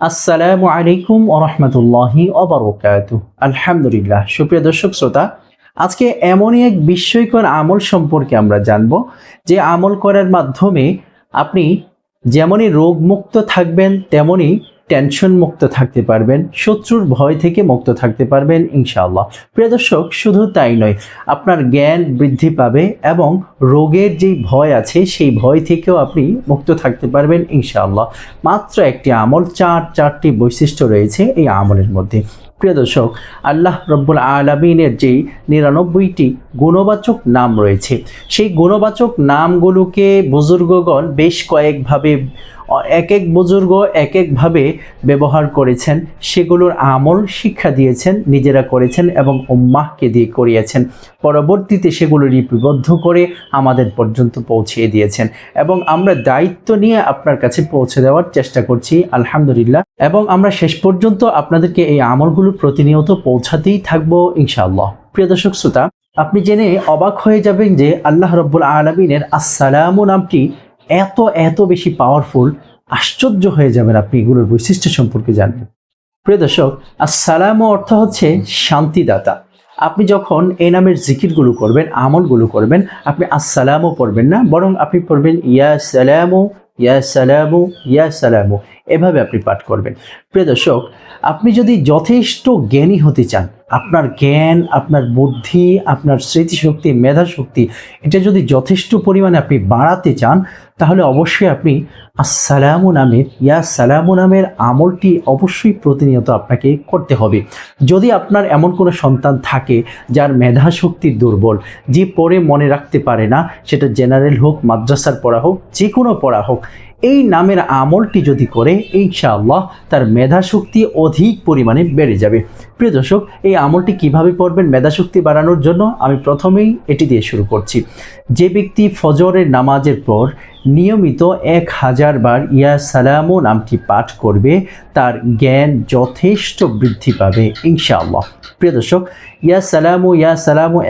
আসসালামু আলাইকুম ওয়া রাহমাতুল্লাহি ওয়া বারাকাতুহু। আলহামদুলিল্লাহ। সুপ্রিয় দর্শক শ্রোতা, আজকে এমনই এক বিস্ময়কর আমল সম্পর্কে আমরা জানব, যে আমল করার মাধ্যমে আপনি যেমনই রোগমুক্ত থাকবেন, তেমনই টেনশন মুক্ত থাকতে পারবেন, শত্রুর ভয় থেকে মুক্ত থাকতে পারবেন ইনশাআল্লাহ। প্রিয় দর্শক, শুধু তাই নয়, আপনার জ্ঞান বৃদ্ধি পাবে এবং রোগের যেই ভয় আছে সেই ভয় থেকেও আপনি মুক্ত থাকতে পারবেন ইনশাআল্লাহ। মাত্র একটি আমল, চারটি বৈশিষ্ট্য রয়েছে এই আমলের মধ্যে। প্রিয় দর্শক, আল্লাহ রব্বুল আলামিনের যেই 99টি গুণবাচক নাম রয়েছে, সেই গুণবাচক নামগুলোকে বুজুর্গগণ বেশ কয়েকভাবে, এক এক বুজুর্গ এক একভাবে ব্যবহার করেছেন, সেগুলোর আমল শিক্ষা দিয়েছেন, নিজেরা করেছেন এবং উম্মাহকে দিয়ে করিয়েছেন। পরবর্তীতে সেগুলো লিপিবদ্ধ করে আমাদের পর্যন্ত পৌঁছিয়ে দিয়েছেন এবং আমরা দায়িত্ব নিয়ে আপনার কাছে পৌঁছে দেওয়ার চেষ্টা করছি আলহামদুলিল্লাহ। এবং আমরা শেষ পর্যন্ত আপনাদেরকে এই আমলগুলো প্রতিনিয়ত পৌঁছাতেই থাকবো ইনশাআল্লাহ। প্রিয় দর্শক শ্রোতা, আপনি জেনে অবাক হয়ে যাবেন যে আল্লাহ রব্বুল আলামিনের আসসালামু নামটি এত বেশি পাওয়ারফুল। আশ্চর্য হয়ে যাবেন আপনি এগুলোর বৈশিষ্ট্য সম্পর্কে জানবেন। প্রিয় দর্শক, আসসালামু অর্থ হচ্ছে শান্তিদাতা। আপনি যখন এই নামের জিকিরগুলো করবেন, আমলগুলো করবেন, আপনি আসসালামু পড়বেন না, বরং আপনি পড়বেন ইয়া সালামু, ইয়া সালামু, ইয়া সালামু, এভাবে আপনি পাঠ করবেন। প্রিয় দর্শক, আপনি যদি যথেষ্ট জ্ঞানী হতে চান, আপনার জ্ঞান, আপনার বুদ্ধি, আপনার স্মৃতিশক্তি, মেধাশক্তি, এটা যদি যথেষ্ট পরিমাণে আপনি বাড়াতে চান, তাহলে অবশ্যই আপনি আসসালামু নামের, ইয়া সালামু নামের আমলটি অবশ্যই প্রতিনিয়ত আপনাকে করতে হবে। যদি আপনার এমন কোনো সন্তান থাকে যার মেধাশক্তি দুর্বল, যে পড়ে মনে রাখতে পারে না, সেটা জেনারেল হোক, মাদ্রাসার পড়া হোক, যে কোনো পড়া হোক, এই নামের আমলটি যদি করে ইনশাআল্লাহ তার মেধাশক্তি অধিক পরিমাণে বেড়ে যাবে। প্রিয় দর্শক, এই আমলটি কিভাবে পড়বেন মেধাশক্তি বাড়ানোর জন্য, আমি প্রথমেই এটি দিয়ে শুরু করছি। যে ব্যক্তি ফজরের নামাজের পর নিয়মিত 1000 বার ইয়া সালামু নামটি পাঠ করবে, তার জ্ঞান যথেষ্ট বৃদ্ধি পাবে ইনশাআল্লাহ। প্রিয় দর্শক, ইয়া সালামু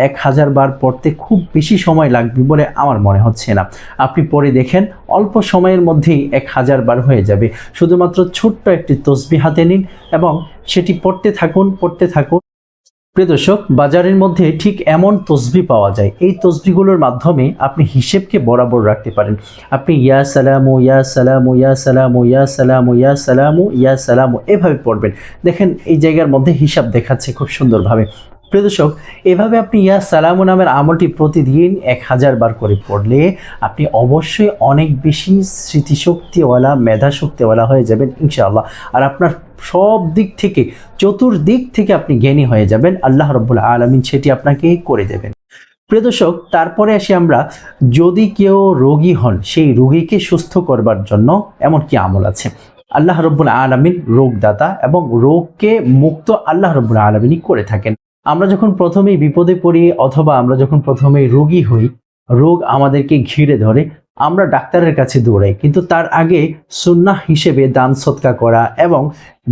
1000 বার পড়তে খুব বেশি সময় লাগবে বলে আমার মনে হচ্ছে না। আপনি পড়ে দেখেন, অল্প সময়ের মধ্যেই 1000 বার হয়ে যাবে। শুধুমাত্র ছোট্ট একটি তসবিহ হাতে নিন এবং সেটি পড়তে থাকুন। প্রিয় দর্শক, বাজারের মধ্যে ঠিক এমন তসবিহ পাওয়া যায়, এই তসবিহগুলোর মাধ্যমে আপনি হিসেবকে বরাবর রাখতে পারেন। আপনি ইয়া সালামু, ইয়া সালামু, ইয়া সালামু, ইয়া সালামু, ইয়া সালামু, ইয়া সালামু এভাবে পড়বেন। দেখেন এই জায়গার মধ্যে হিসাব দেখাচ্ছে খুব সুন্দরভাবে। প্রিয় দর্শক, এভাবে আপনি ইয়া সালামু নামের আমলটি প্রতিদিন 1000 বার করে পড়লে আপনি অবশ্যই অনেক বেশি স্মৃতিশক্তিওয়ালা, মেধাশক্তিওয়ালা হয়ে যাবেন ইনশাআল্লাহ। আর আপনার সব দিক থেকে, চতুর্দিক থেকে আপনি জ্ঞানী হয়ে যাবেন। আল্লাহ রাব্বুল আলামিন সেটি আপনাকে করে দেবেন। প্রিয় দর্শক, তারপরে আসি আমরা, যদি কেউ রোগী হন, সেই রোগীকে সুস্থ করবার জন্য এমন কি আমল আছে। আল্লাহ রাব্বুল আলামিন রোগদাতা এবং রোগকে মুক্ত আল্লাহ রাব্বুল আলামিনই করে থাকেন। আমরা যখন প্রথমেই বিপদে পড়ি অথবা আমরা যখন প্রথমেই রোগী হই, রোগ আমাদেরকে ঘিরে ধরে, আমরা ডাক্তারের কাছে দৌড়াই, কিন্তু তার আগে সুন্নাহ হিসেবে দান সদকা করা এবং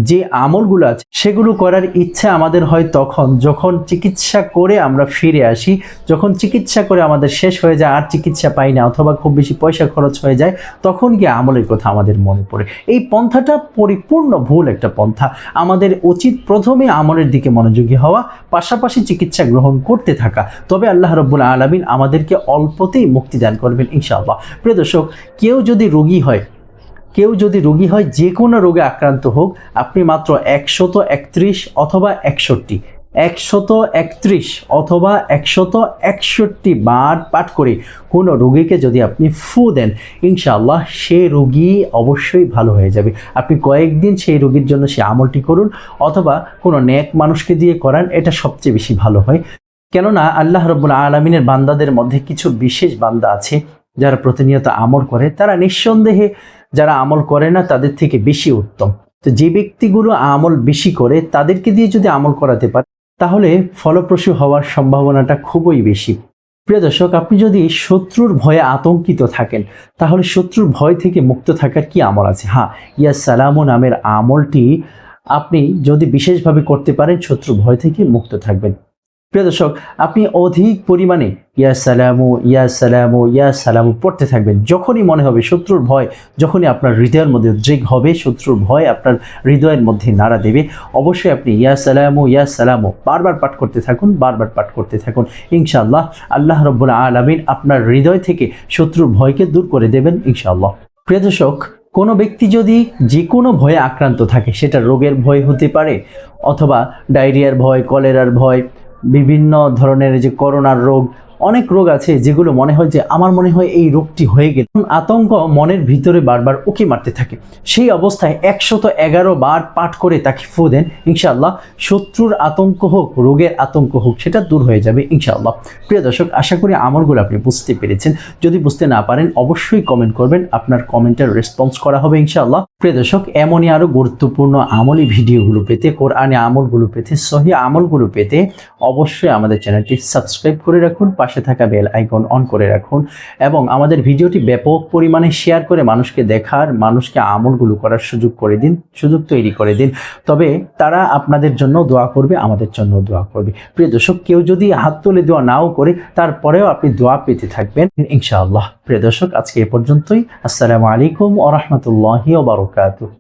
যে আমলগুলো আছে সেগুলো করার ইচ্ছা আমাদের হয় তখন যখন চিকিৎসা করে আমরা ফিরে আসি, যখন চিকিৎসা করে আমাদের শেষ হয়ে যায়, আর চিকিৎসা পাই না অথবা খুব বেশি পয়সা খরচ হয়ে যায়, তখন গিয়ে আমলের কথা আমাদের মনে পড়ে। এই পন্থাটা পরিপূর্ণ ভুল একটা পন্থা। আমাদের উচিত প্রথমে আমলের দিকে মনোযোগী হওয়া, পাশাপাশি চিকিৎসা গ্রহণ করতে থাকা। তবে আল্লাহ রাব্বুল আলামিন আমাদেরকে অল্পতেই মুক্তি দান করবেন ইনশাআল্লাহ। প্রিয় দর্শক, কেউ যদি রোগী হয়, যে কোনো রোগে আক্রান্ত হোক, আপনি মাত্র 131 অথবা 131 অথবা 161 বার পাঠ করে কোনো রোগীকে যদি আপনি ফু দেন, ইনশাআল্লাহ সে রোগী অবশ্যই ভালো হয়ে যাবে। আপনি কয়েকদিন সেই রোগীর জন্য সে আমলটি করুন অথবা কোনো নেক মানুষকে দিয়ে করান, এটা সবচেয়ে বেশি ভালো হয়। কেননা আল্লাহ রাব্বুল আলামিনের বান্দাদের মধ্যে কিছু বিশেষ বান্দা আছে যারা প্রতিনিয়ত আমল করে, তারা নিঃসন্দেহে যারা আমল করে না তাদের থেকে বেশি উত্তম। তো যে ব্যক্তিগুলো আমল বেশি করে, তাদেরকে দিয়ে যদি আমল করাতে পারে, তাহলে ফলপ্রসূ হওয়ার সম্ভাবনাটা খুবই বেশি। প্রিয় দর্শক, আপনি যদি শত্রুর ভয়ে আতঙ্কিত থাকেন, তাহলে শত্রুর ভয় থেকে মুক্ত থাকার কি আমল আছে? হ্যাঁ, ইয়া সালামু নামের আমলটি আপনি যদি বিশেষভাবে করতে পারেন, শত্রুর ভয় থেকে মুক্ত থাকবেন। প্রিয় দর্শক, আপনি অধিক পরিমাণে ইয়া সালামু ইয়া সালামু ইয়া সালামু পড়তে থাকবেন। যখনই মনে হবে শত্রুর ভয়, যখনই আপনার হৃদয়ের মধ্যে উদ্রেক হবে, শত্রুর ভয় আপনার হৃদয়ের মধ্যে নাড়া দেবে, অবশ্যই আপনি ইয়া সালামু বারবার পাঠ করতে থাকুন, বারবার পাঠ করতে থাকুন। ইনশাআল্লাহ আল্লাহ রাব্বুল আলামিন আপনার হৃদয় থেকে শত্রুর ভয়কে দূর করে দেবেন ইনশাআল্লাহ। প্রিয় দর্শক, কোনো ব্যক্তি যদি যে কোনো ভয়ে আক্রান্ত থাকে, সেটা রোগের ভয় হতে পারে অথবা ডায়রিয়ার ভয়, কলেরার ভয়, বিভিন্ন ধরনের যে করোনার রোগ, অনেক রোগ আছে যেগুলো মনে হয় যে আমার মনে হয় এই রোগটি হয়ে গেল, আতঙ্ক মনের ভিতরে বারবার উকি মারতে থাকে। সেই অবস্থায় 111 বার পাঠ করে তাকে ফু দেন, ইনশাআল্লাহ শত্রুর আতঙ্ক হোক, রোগের আতঙ্ক হোক, সেটা দূর হয়ে যাবে ইনশাআল্লাহ। প্রিয় দর্শক, আশা করি আমলগুলো আপনি বুঝতে পেরেছেন। যদি বুঝতে না পারেন অবশ্যই কমেন্ট করবেন, আপনার কমেন্টের রেসপন্স করা হবে ইনশাআল্লাহ। প্রিয় দর্শক, এমনই আরও গুরুত্বপূর্ণ আমলি ভিডিওগুলো পেতে, কোরআনে আমলগুলো পেতে, সহিহ আমলগুলো পেতে অবশ্যই আমাদের চ্যানেলটি সাবস্ক্রাইব করে রাখুন, পাশে থাকা বেল আইকন অন করে রাখুন এবং আমাদের ভিডিওটি ব্যাপক পরিমাণে শেয়ার করে মানুষকে দেখার, মানুষকে আমলগুলো করার সুযোগ তৈরি করে দিন। তবে তারা আপনাদের জন্য দোয়া করবে, আমাদের জন্য দোয়া করবে। প্রিয় দর্শক, কেউ যদি হাত তুলে দোয়া নাও করে, তারপরেও আপনি দোয়া পেতে থাকবেন ইনশাআল্লাহ। প্রিয় দর্শক, আজকে এ পর্যন্তই। আসসালামু আলাইকুম ওয়া রাহমাতুল্লাহি ওয়া বারাকাতুহু।